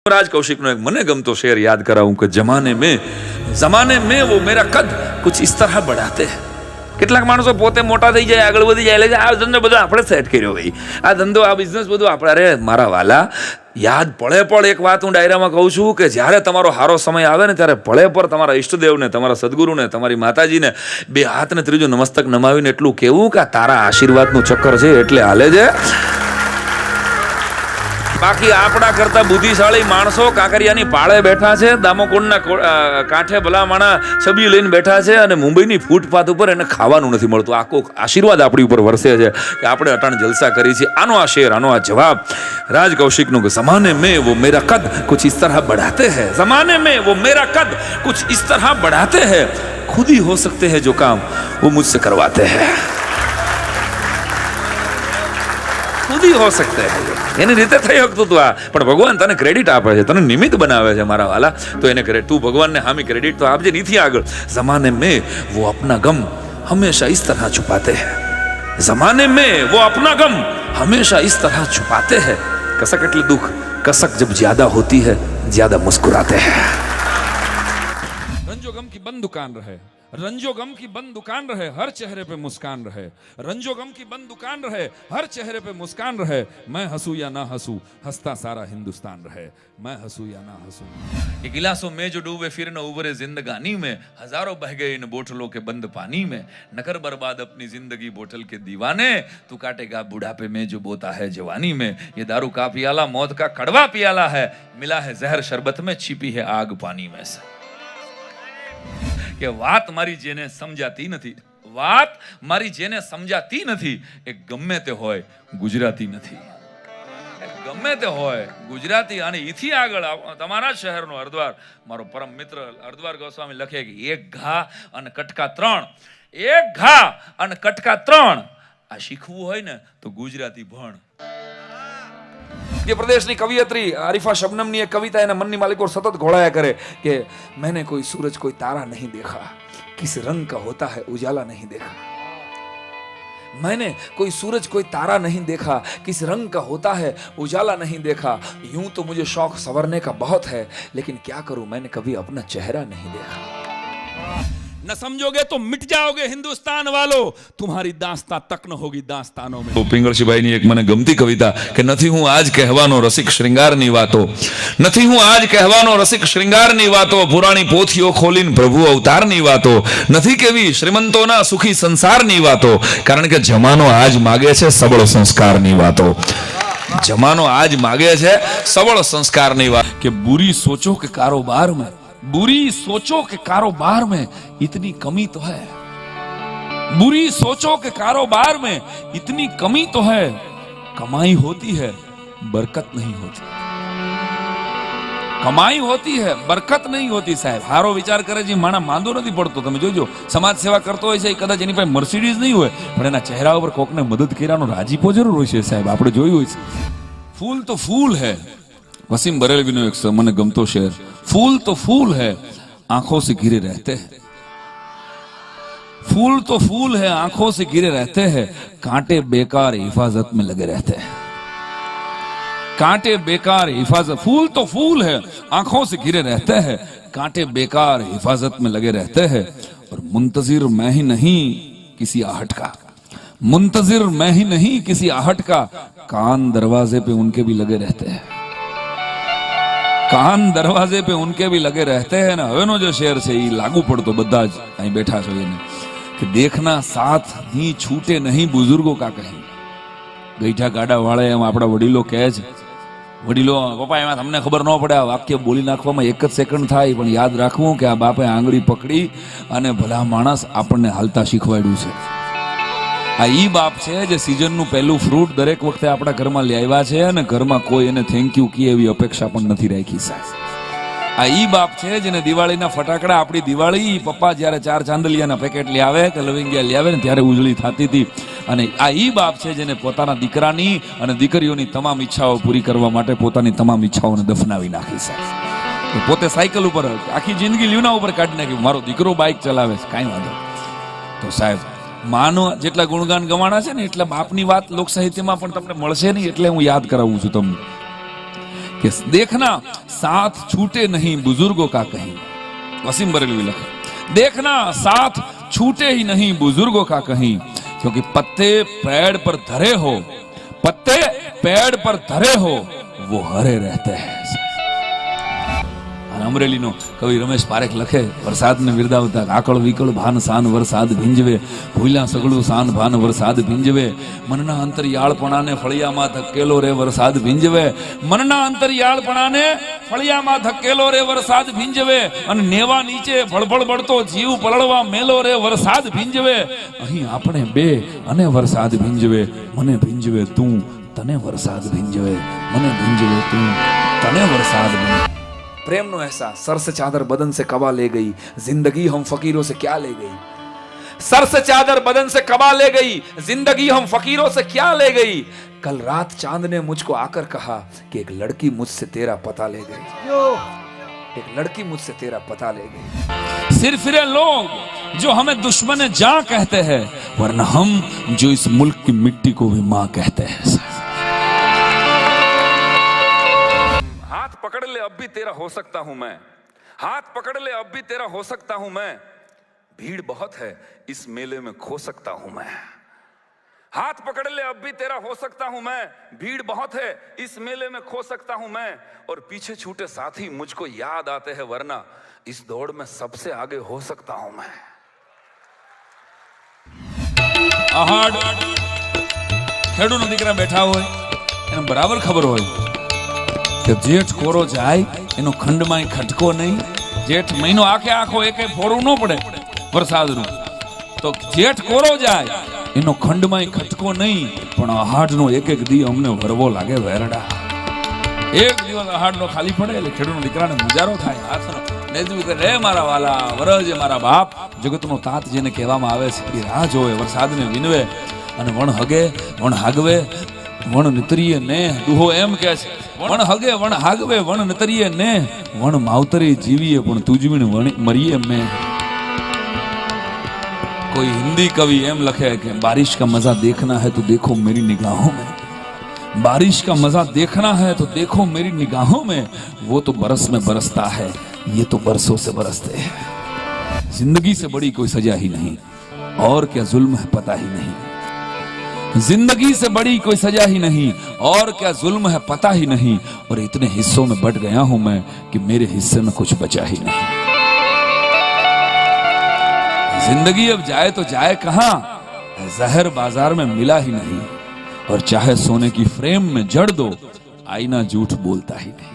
राज Kaushik no एक मने गमतो शेर याद कराऊं कि जमाने में वो मेरा कद कुछ इस तरह बढ़ाते हैं। કેટલાક માણસો પોતે મોટા થઈ જાય, આગળ વધી જાય, એટલે આ ધંધો બધો આપણે સેટ કર્યો ભાઈ, આ ધંધો આ બિઝનેસ બધું આપણે. અરે મારા વાલા, યાદ પળે પણ એક વાત હું ડાયરામાં કહું છું કે જ્યારે તમારો સારો સમય આવે ને ત્યારે પળે પર તમારા ઈષ્ટદેવને, તમારા સદગુરુને, તમારી માતાજીને બે હાથને ત્રીજું નમસ્તક નમાવીને એટલું કહેવું કે તારા આશીર્વાદનું ચક્કર છે એટલે હાલે છે. બાકી આપણા કરતા બુદ્ધિશાળી માણસો કાંકરિયાની પાળે બેઠા છે, દામોકુંડના કાંઠે ભલામણા છબી લઈને બેઠા છે અને મુંબઈની ફૂટપાથ ઉપર એને ખાવાનું નથી મળતું. આખો આશીર્વાદ આપણી ઉપર વરસે છે કે આપણે અટાણ જલસા કરી છે. આનો આ શેર, આનો આ જવાબ રાજ કૌશિકનો કે ज़माने में वो मेरा कद कुछ इस तरह बढ़ाते हैं, ज़माने में वो मेरा कद कुछ इस तरह बढ़ाते हैं, खुद ही हो सकते हैं जो काम वो मुझसे करवाते हैं, खुद ही हो सकते हैं. એની રીતે થઈ શકતું હતું આ, પણ ભગવાન તને ક્રેડિટ આપે છે, તને નિમિત્ત બનાવે છે મારા વાલા, તો એને તું ભગવાનને હામી ક્રેડિટ તો આપજે. નીથી આગળ ज़माने में वो अपना गम हमेशा इस तरह छुपाते हैं, ज़माने में वो अपना गम हमेशा इस तरह छुपाते हैं, कसक એટલે દુઃખ, कसक जब ज्यादा होती है ज्यादा मुस्कुराते हैं. रंजो गम की बंद दुकान रहे, रंजो गम की बंद दुकान रहे, हर चेहरे पे मुस्कान रहे, रंजो गम की बंद दुकान रहे, हर चेहरे पे मुस्कान रहे, मैं हंसू या ना हंसू हंसता सारा हिंदुस्तान रहे, मैं हंसू या ना हंसू. ये गिलासों में जो डूबे फिर न उबरे जिंदगानी में, हजारों बह गए इन बोतलों के बंद पानी में, न कर बर्बाद अपनी जिंदगी बोतल के दीवाने, तू काटेगा बुढ़ापे में जो बोता है जवानी में, ये दारू का पियाला मौत का कड़वा पियाला है, मिला है जहर शरबत में, छिपी है आग पानी में से. કે વાત મારી જેને સમજાતી નથી, વાત મારી જેને સમજાતી નથી, એ ગમે તે હોય ગુજરાતી નથી, ગમે તે હોય ગુજરાતી. અને ઈથી આગળ તમારા શહેરનો હરદ્વાર, મારો પરમ મિત્ર હરદ્વાર ગોસ્વામી લખે કે એક ઘા અને કટકા ત્રણ, એક ઘા અને કટકા ત્રણ, આ શીખવું હોય ને તો ગુજરાતી ભણ. ये प्रदेश की कवियत्री आरिफा शबनम ની એક कविता એના મનની માલિક ઓર સતત ઘોળાયા કરે કે मैंने कोई सूरज कोई तारा नहीं देखा, किस रंग का होता है उजाला नहीं देखा, मैंने कोई सूरज कोई तारा नहीं देखा, किस रंग का होता है उजाला नहीं देखा, यूं तो मुझे शौक संवरने का बहुत है, लेकिन क्या करूं मैंने कभी अपना चेहरा नहीं देखा. न समझोगे तो मिट जाओगे हिंदुस्तान वालों, तुम्हारी दास्तां तक न होगी दास्तानों में. પિંગળશીભાઈની એક મને ગમતી કવિતા કે નથી હું આજ કહેવાનો રસિક શ્રૃંગારની વાતો, નથી હું આજ કહેવાનો રસિક શ્રૃંગારની વાતો, પુરાણી પોથીઓ ખોલીને પ્રભુ અવતારની વાતો, નથી કેવી શ્રીમંતોના સુખી સંસારની વાતો, કારણ કે જમાનો આજ માગે છે સબળ સંસ્કારની વાતો, જમાનો આજ માગે છે સબળ સંસ્કારની વાત. કે બુરી સોચો કે કારોબાર में, बुरी सोचो के कारोबार में इतनी कमी तो है, बुरी सोचो के कारोबार में इतनी कमी तो है, कमाई होती है बरकत नहीं होती, कमाई होती है बरकत नहीं होती. साहेब हारो विचार करे जी माणा માંદો નથી પડતો. તમે જોજો સમાજ સેવા કરતો હોય છે, કદાચ એની પાસે મર્સિડીઝ નહીં હોય પણ એના ચહેરા ઉપર કોકને મદદ કર્યાનો રાજીપો જરૂર હોય છે. સાહેબ આપણે જોયું હોય છે. ફૂલ તો ફૂલ હે, वसीम बरेलवी नो एक મને ગમતો શેર, फूल तो फूल है आंखों से घिरे रहते हैं, फूल तो फूल है आंखों से घिरे रहते हैं, कांटे बेकार हिफाजत में लगे रहते हैं, कांटे बेकार हिफाजत. फूल तो फूल है आंखों से घिरे रहते हैं, कांटे बेकार हिफाजत में लगे रहते हैं, और मुंतजिर मैं ही नहीं किसी आहट का, मुंतजिर मैं ही नहीं किसी आहट का, कान दरवाजे पे उनके भी लगे रहते हैं, કાન દરવાજે पे उनके भी लगे रहते हैं. ને હવેનો જે શેર છે એ લાગુ પડતો બધા જ અહીં બેઠા છો એને કે देखना साथ ही छूटे नहीं बुजुर्गों का कहीं. ગઈઠા ગાડા વાળા એમ આપણા વડીલો કહે છે, વડીલો પપ્પા એમાં તમને ખબર ન પડે, આ વાક્ય બોલી નાખવામાં એક જ સેકન્ડ થાય, પણ યાદ રાખવું કે આ બાપે આંગળી પકડી અને ભલા માણસ આપણને હાલતા શીખવાડ્યું છે. આ ઈ બાપ છે જે સીઝનનું પહેલું ફ્રૂટ દરેક વખતે આપણા ઘરમાં લઈ આવ્યા છે અને ઘરમાં કોઈ એને થેન્ક યુ કહે એવી અપેક્ષા પણ નથી રાખી. સાહેબ આ ઈ બાપ છે જેને દિવાળીના ફટાકડા, આપણી દિવાળી પપ્પા જ્યારે 4 ચાંદલિયાના પેકેટ લઈ આવે કે લવિંગિયા લઈ આવે ને ત્યારે ઉજળી થતી હતી. અને આ ઈ બાપ છે જેને પોતાના દીકરાની અને દીકરીઓની તમામ ઈચ્છાઓ પૂરી કરવા માટે પોતાની તમામ ઈચ્છાઓને દફનાવી નાખી. સાહેબ પોતે સાયકલ ઉપર આખી જિંદગી લીવના ઉપર કાઢી નાખ્યું, મારો દીકરો બાઇક ચલાવે છે, કાંઈ વાંધો. તો સાહેબ માનો જેટલા ગુણગાન ગવાણા છે ને એટલા બાપની વાત લોક સાહિત્યમાં પણ તમને મળશે નહીં, એટલે હું યાદ કરાવું છું તમને. कि देखना साथ छूटे नहीं बुजुर्गों का कहीं, वसीम बरेलवी लिखे, देखना साथ छूटे ही नहीं बुजुर्गों का कहीं, क्योंकि पत्ते पेड़ पर धरे हो, पत्ते पेड़ पर धरे हो वो हरे रहते हैं। अमरेली नो कवि रमेश पारेख लखे, वरसाद ने विरदावता आकड़ विकड़ भान सान वरसाद भींजवे, भूला सगळું सान भान वरसाद भींजवे, मनना अंतरियाळपणाने फळियाમાં ધકેલો રે વરસાદ ભીંજવે, मनना अंतरियाळपणाने ફળિયામાં ધકેલો રે વરસાદ ભીંજવે, અને નેવા નીચે ભળભળ બળતો જીવ પલળવા મેલો રે વરસાદ ભીંજવે, અહીં આપણે બે અને વરસાદ ભીંજવે, મને ભીંજવે તું તને વરસાદ ભીંજવે, મને ભીંજવે તું તને વરસાદ ભીંજવે। प्रेम नो एहसास, सर से चादर बदन से कबा ले गई, जिंदगी हम फकीरों से क्या ले गई, सर से चादर बदन से कबा ले गई, जिंदगी हम फकीरों से क्या ले गई। कल रात चांद ने मुझको आकर कहा कि एक लड़की मुझसे तेरा पता ले गई, एक लड़की मुझसे तेरा पता ले गई। सिर फिरे लोग जो हमें दुश्मन जां कहते हैं, वरना हम जो इस मुल्क की मिट्टी को भी मां कहते हैं। हाथ पकड़ ले अब भी तेरा हो सकता हूं मैं, हाथ पकड़ ले अब भी तेरा हो सकता हूं मैं, भीड़ बहुत है इस मेले में खो सकता हूं मैं, हाथ पकड़ ले अब भी तेरा हो सकता हूं मैं, भीड़ बहुत है इस मेले में खो सकता हूं मैं, और पीछे छूटे साथी मुझको याद आते हैं, वरना इस दौड़ में सबसे आगे हो सकता हूं मैं। आहाड खेडूनो दीकरा बैठा होय एने बराबर खबर होय કે જેઠ કોરો જાય એનો ખંડમાં ખટકો નહીં, જેઠ મહિનો આખે આખો એકે ફોડું ન પડે વરસાદનું, તો જેઠ કોરો જાય એનો ખંડમાં ખટકો નહીં, પણ અહાડનો એક એક દી અમને વરવો લાગે વેરડા, એક દિવસ અહાડનો ખાલી પડે એટલે ખેડૂતનો દીકરાને મુજારો થાય, હાથનો નેજવું કે રે મારા વાલા વરજે મારા બાપ, જગતનો તાત જેને કહેવામાં આવે છે એ રાહ જોવે, વરસાદને વિનવે અને વણ હગે વણ હાગવે વણ નિતરીએ ને, દુહો એમ કહે છે વણ હગે વણ હાગવે વણ નતરીએ ને, વણ માવતરે જીવીએ પણ તુજવીણ મરીએ મેં। कोई हिंदी कवि एम लखे कि बारिश का मजा देखना है तो देखो मेरी निगाहों में, बारिश का मजा देखना है तो देखो मेरी निगाहों में, वो तो बरस में बरसता है ये तो बरसों से बरसते हैं। जिंदगी से बड़ी कोई सजा ही नहीं, और क्या जुल्म है पता ही नहीं, जिंदगी से बड़ी कोई सजा ही नहीं, और क्या जुल्म है पता ही नहीं, और इतने हिस्सों में बट गया हूं मैं कि मेरे हिस्से में कुछ बचा ही नहीं। जिंदगी अब जाए तो जाए कहां, जहर बाजार में मिला ही नहीं, और चाहे सोने की फ्रेम में जड़ दो आईना झूठ बोलता ही नहीं।